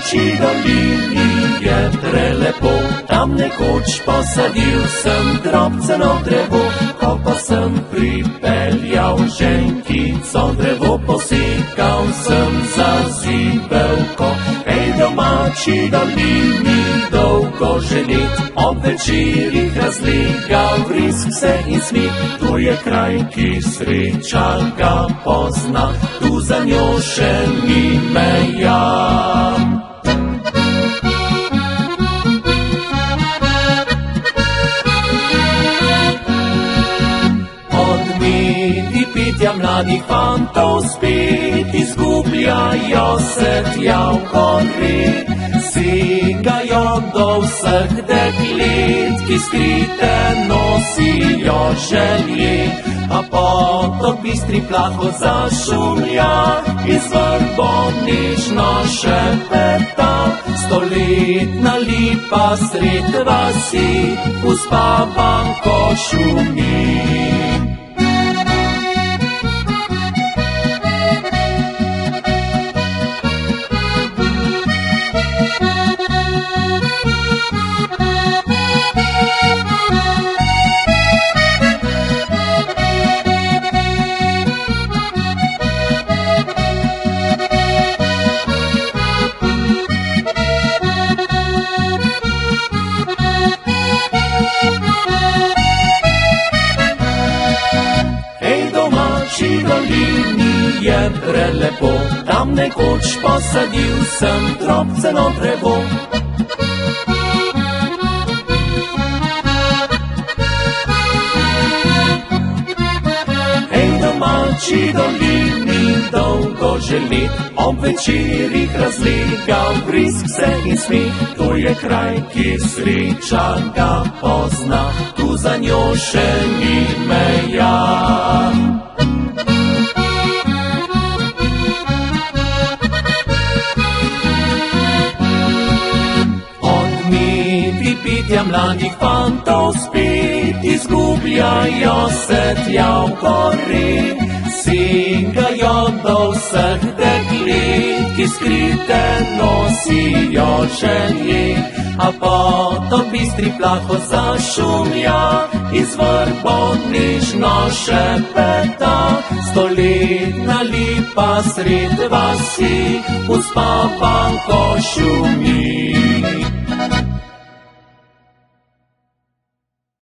domači dolini je prelepo, tam nekoč posadil sem drobceno drevo, ko pa sem pripeljal ženkico drevo, posekal sem za zibelko. Ej, domači dolini dolgo že let, ob večerih razlega vrisk se in smih, to je kraj, ki sreča ga pozna, tu za njo še ni meja. Odmeti pitja mladih fantov spet izgubljajo se tja v gori, segajo do vseh deklet, ki skrite nosijo želje. A potok bistri plaho zašumlja, iz vrbo nežno šepeta, stoletna lipa sred vasi, uspavan ko šumi. V dolini je prelepo, tam nekoč posadil sem drobceno drevo. Ej, domači dolini dolgo že let, ob večerih razlega vrisk se in smih, to je kraj, ki sreča ga pozna, tu za njo še ni meja. Pitja mladih fantov spet izgubljajo se tja v gori, segajo do vseh deklet, ki skrite nosijo želje. A potok bistri plaho zašumlja, iz vrbo nežno šepeta, stoletna lipa sred vasi, uspavan ko šumi.